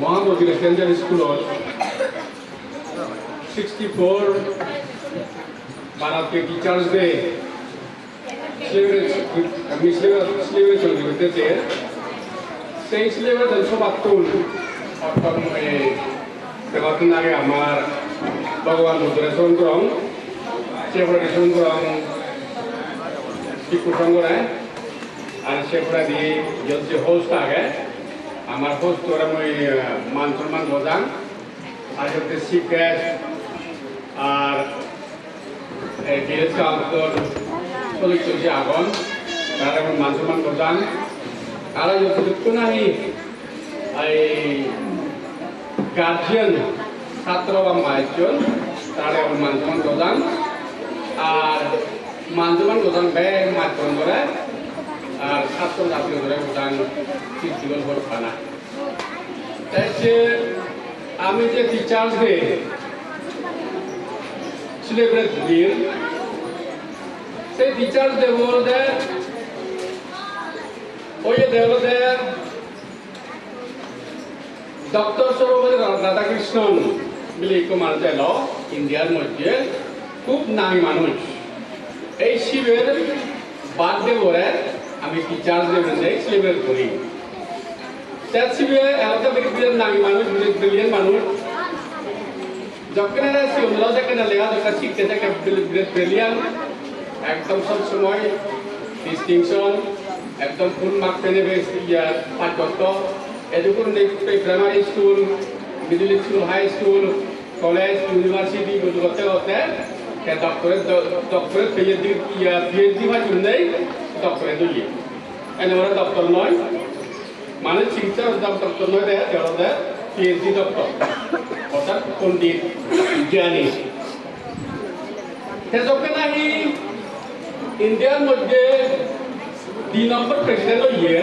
Mahanadi residential স্কুলত 64 ভারতীয় teachers day celebration করতেছে সেই সেলিব্রেশন সবাত্তুল অর্থাৎ কতদিন আগে আমার ভগবান বুদ্ধের সংগ্রহ সেগুলো সংগ্রহ শিক্ষু সংগ্রহ আর সেগুলো দিয়ে যে হোস্ট আগে আমার হোস্ট ওরা মই মান সম্মান বোঝান আর হচ্ছে চিফ গেস্ট আর ভিলেজ কাউন্সিলর সদস্য যে আগন তারা এবং মান সম্মান বোঝান আর যতটুকু নাই এই গার্জিয়ান ছাত্র বা মাইজন তারা এবং মান সম্মান বোঝান আর মান সম্মান বোঝান ব্যাগ মাধ্যম করে আর ছাত্র ছাত্রী ধরে বোঝান জীবন ভোট খানা তাই আমি যে টিচার্স ডে সেলিব্রেট করি সেই টিচার্স ডে বলতে ওই দেবতে ডক্টর সর্বপল্লী রাধাকৃষ্ণন বলে একটু মানুষ এলো ইন্ডিয়ার মধ্যে খুব নামী মানুষ এই শিবের বার্থডে বলে আমি টিচার্স ডে মানে সেলিব্রেট করি তার শিবে এলাকা বিরাট নামী মানুষ ব্রিলিয়ান মানুষ যখন এরা সিমলা যেখানে লেখা দরকার শিখতে থাকে ব্রিলিয়ান একদম সব সময় ডিস্টিংশন একদম ফুল মার্ক পেনে বেশ পাঠ্যক্ত education primary school middle school high school college university করতে করতে ডক্টরেট পিএইচডি ভাই নেই ডক্টরেট দিয়ে এনে ওরা ডক্টর নয় মানে চিকিৎসা ডক্টর নয় দেয় তেরোতে পিএইচডি ডক্টর অর্থাৎ পণ্ডিত জ্ঞানী সেজকে নাকি ইন্ডিয়ার মধ্যে 2 নম্বর প্রেসিডেন্ট হইয়ে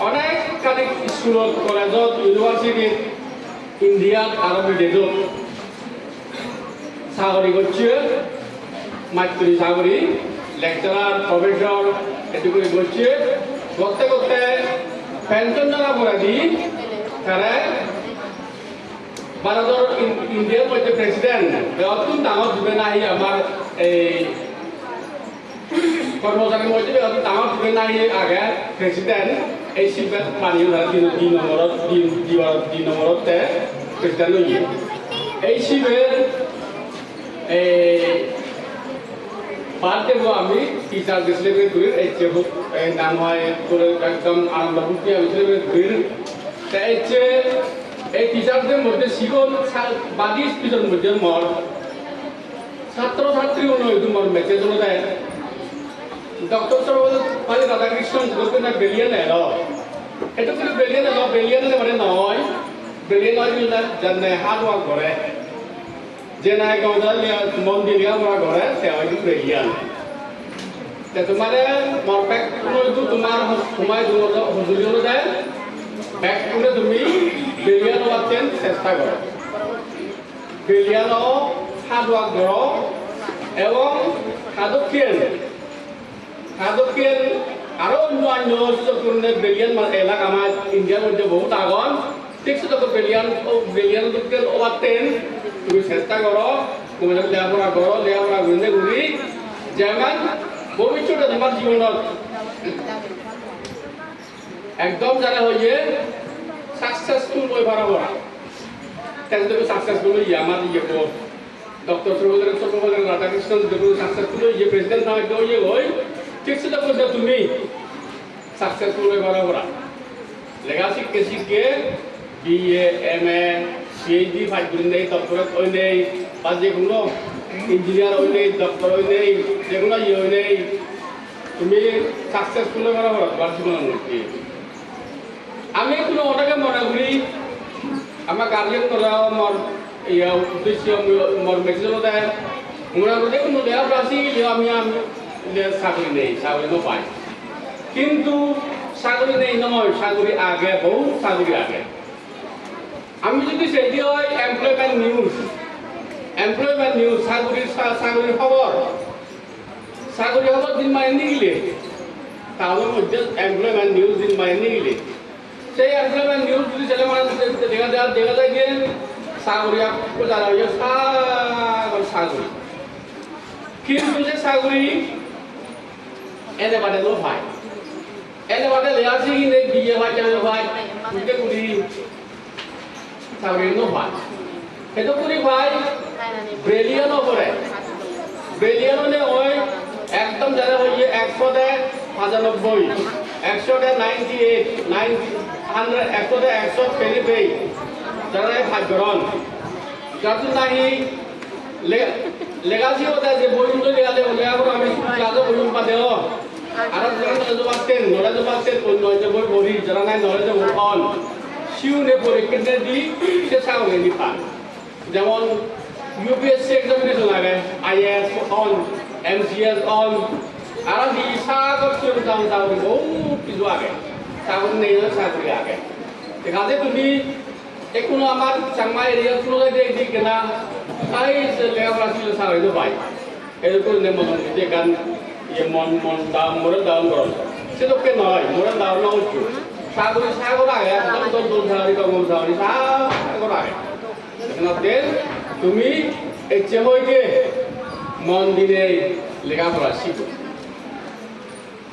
অনেক কানিক স্কুলত কলেজত ইউনিভার্সিটিত ইন্ডিয়াত আর বিদেশত চাকরি করছে মাতৃ চাকরি লেকচারার প্রফেসর এটু করে করছে করতে করতে পেনশন জমা করে দি তারা ভারতের ইন্ডিয়ার মধ্যে প্রেসিডেন্ট অত্যন্ত ডাঙর দিবে না আমার এই কর্মচারীর মধ্যে অত্যন্ত ডাঙর দিবে না আগে প্রেসিডেন্ট এই শিবের পানীয় দুই নম্বরতে প্রেসিডেন্ট হইয়ে এই শিবের বার্থডে আমি টিচার সেলিব্রেট করি এই নাম হয় একদম আনন্দ ফুর্তি আমি সেলিব্রেট করি এই টিচারদের মধ্যে শিখন বাদি স্পিচের মধ্যে মর ছাত্র ছাত্রী নয় তোমার মেসেজ দেয় ডক্টর সর্বপল্লী রাধাকৃষ্ণন বলতে না বেলিয়ান এলো এটা কিন্তু বেলিয়ান এলো বেলিয়ান মানে নয় বেলিয়ান হয় জানে হার্ড ওয়ার্ক করে যে নাই গাঁওদার মন্দির আমরা ঘরে সে হয় বেলিয়ান তোমার মর ব্যাগ তোমার সময় হুজুরি দেয় ব্যাগ করে তুমি বেলিয়ান হওয়ার চেষ্টা করো বেলিয়ান হার্ড ওয়ার্ক করো এবং খাদকিয়েন আরো অন্যান্য বেলিয়ান এলাকা আমার ইন্ডিয়ার মধ্যে বহুত আগন ঠিক সেটা বেলিয়ান ওভারটেন তুমি চেষ্টা করো তুমি লেখাপড়া করো লেখাপড়া ঘুরে ঘুরি যেমন ভবিষ্যতে তোমার জীবনত একদম যারা হইয়ে সাকসেসফুল বই ভাড়া করা তুমি সাকসেসফুল হইয়ে আমার ইয়ে ডক্টর সর্বপল্লী রাধাকৃষ্ণন যখন সাকসেসফুল হইয়ে প্রেসিডেন্ট না হইয়ে হই ঠিক সেটা করতে তুমি সাকসেসফুল হয়ে ভাড়া করা লেখা শিখে বিএ এমএ পিএইচডি ফাইভ করে নেই ডক্টরেট ওই নেই বা যেগুলো ইঞ্জিনিয়ার ওই নেই ডক্টর ওই নেই যেগুলো ইয়ে ওই নেই তুমি সাকসেসফুল হয়ে ভাড়া করা তোমার জীবনের মধ্যে আমি কোনো ওটাকে মনে করি আমার গার্জিয়ান করা আমার উদ্দেশ্য মোর মেসেজ দেয় মনে করি কোনো লেখা আসি আমি চাকরি নেই চাকরি পাই কিন্তু চাকরি নেই নয় চাকরি আগে বহু চাকরি আগে আমি যদি সেটি হয় এমপ্লয়মেন্ট নিউজ চাকরির খবর চাকরি হব দিন মাইন নিগিলে তাহলে মধ্যে এমপ্লয়মেন্ট নিউজ দিন মাইন নিগিলে সেই এমপ্লয়মেন্ট নিউজ যদি ছেলে মানুষ দেখা যায় যে চাকরি যারা হয়ে চাকরি কিন্তু যে চাকরি এনে বাদে নো ভাই এনে বাদে লেয়াছি কিনে বিয়ে ভাই কেন ভাই উঠে করি চাকরি নো ভাই সেইটো করি ভাই ব্রিলিয়নও করে ব্রিলিয়নে ওই একদম যারা হয়ে 195 198 100 যারা ভাগ্যরন যাতে নাহি লেগাসি হতে যে বইগুলো লেগালে লেগাবো আমি ক্লাসে বইগুলো পাতেও আর যারা নলেজ পাচ্ছেন নলেজ বই পড়ি যারা নাই নলেজ অন শিউনে পরীক্ষা দি সে চাকরি নি পান যেমন ইউপিএসসি এক্সামিনেশন আগে আইএএস অন এমসিএস অন আর দি সাগর চলে যাও বহুত কিছু আগে চাকরি নেই চাকরি আগে এখানে তুমি এখনো আমার চাংমা এরিয়া কোনো দেখি কিনা এই লেখাপড়া ছিল চাকরি তো পাই এরকম মন যে গান ইয়ে মন দাম মোরে দাম করল সেটাকে নয় মোরে দাম না হচ্ছে সাগর আগে একদম দল সাহারি কমল সাহারি সাগর আগে এখানে তুমি ইচ্ছে হইকে মন দিনে লেখাপড়া শিখো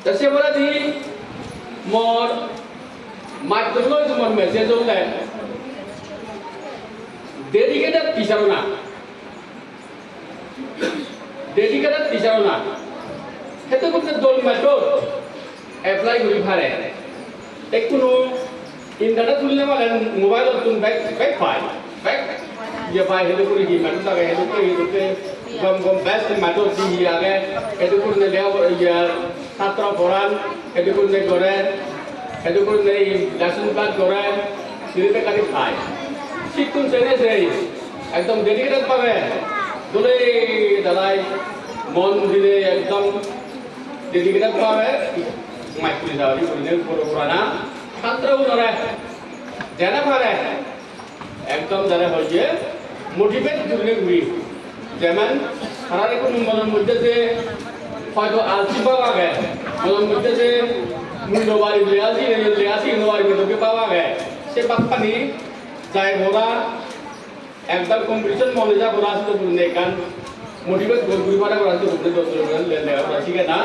তা সে বলে দি মোর মাধ্যমে তোমার মেসেজ হলে ডেডিকেটেড টিচারও না সেইটো করতে দল মেথড এপ্লাই করি পারে কোনো ইন্টারনেট খুললে মানে মোবাইলত তুমি ব্যাক পাই ব্যাক যে পাই সেইটো করে কি মেথড আগে সেইটো করে এইটোকে গম বেস্ট মেথড দি আগে সেইটো করে ছাত্র পড়ান সেইটো করে সেইটো করে লেসন প্ল্যান করে সেটা কাটি খায় শিক্ষণ শ্রেণী সেই একদম ডেডিকেটেড পাবে দলে দাদাই মন দিলে একদম ডেডিকেটেড পাবে মাইকুলি যাওয়ারি করিলে পুরানা ছাত্রও ধরে জানা পারে একদম যারা হয়েছে মোটিভেট করলে ঘুরি যেমন সারা দেখুন মনের মধ্যে যে হয়তো আলসি পাওয়া গে মনের মধ্যে যে মূল্যবাড়ি লেয়াসি নোয়ারি মধ্যে পাওয়া গে সে বাপ্পানি যাই ওরা একদম কম্পিটিশন মনে যা ওরা আসতে বললে কারণ মোটিভেট ঘুরি পারে ওরা আসতে বলতে ওরা শিখে না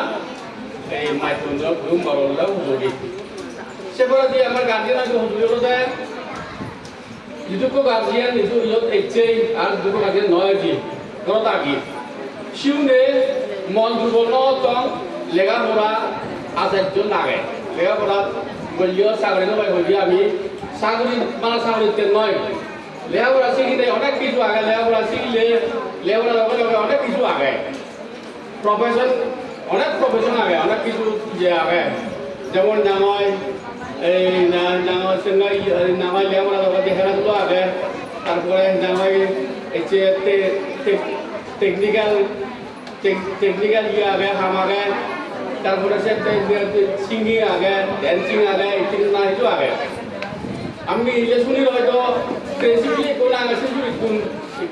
এই মাইক্রোনরা ঘুম বারোলা হুজুরি সে বলে দিয়ে আমার গার্জিয়ান আছে হুজুরি বলে যেটুকু গার্জিয়ান যেটু ইয়ত এসছে আর দুটো গার্জিয়ান নয় কি ঘরত আগি শিউনে মন দুর্বল নতং লেখাপড়া আচার্য লাগে লেখাপড়া বললিও চাকরি নয় বলি আমি চাকরি মানে চাকরিতে নয় লেখাপড়া শিখিলে অনেক কিছু আগে লেখাপড়া শিখলে লেখাপড়া লগে লগে অনেক কিছু আগে প্রফেশন অনেক প্রফেশন আগে অনেক কিছু যে আগে যেমন নামায় এই নামায় সেঙ্গাই নামায় লেখাপড়া লগে খেলাধুলো আগে তারপরে নামায় এসে টেকনিক্যাল ইয়ে আগে হাম আগে তারপরে সে সিঙ্গিং আগে ড্যান্সিং আগে ইত্যাদি না কিছু আগে আমি ইয়ে শুনি হয়তো বেসিক্যালি কোন আগে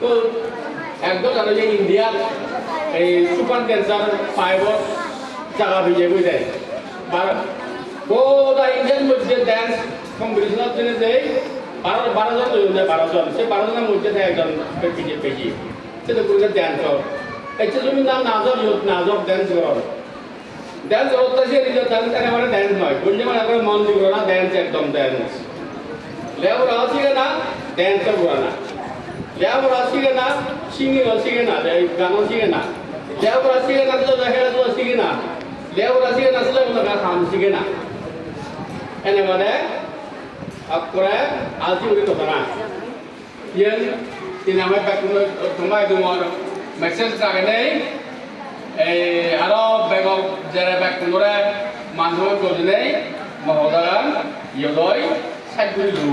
কোন একদম জানো যে ইন্ডিয়ার এই সুপার ড্যান্সার 5 জায়গা ভিজে বই দেয় গোটা ইন্ডিয়ান মধ্যে ড্যান্স কম্পিটিশনের জন্য যে 12 জন যায় 12 জন সে 12 জনের মধ্যে একজন পেজি সেটা কোনো ড্যান্সার এটা তুমি নাম নাজব ড্যান্স করতে সে নিজের ড্যান্স একেবারে ড্যান্স নয় বলছে মানে একবারে মন দিব না ড্যান্স একদম ড্যান্স লেখাপড়া শিখে না ড্যান্সও করে না লেখাপড়া শিখে না সিঙ্গিংও শিখে না গানও শিখে না লেখাপড়া শিখে না খেলাধুলো শিখে না লেখাপড়া শিখে না খাম শিখে না এনে মানে করে আলসি উঠে কথা না ইয়েন তিনি আমার তোমায় তোমার মেসেজ থাকে নেই এই আরো বেগক যারা ব্যাক করে মানুষ গজনে মহোদয় ইয়দয় সাইকুলু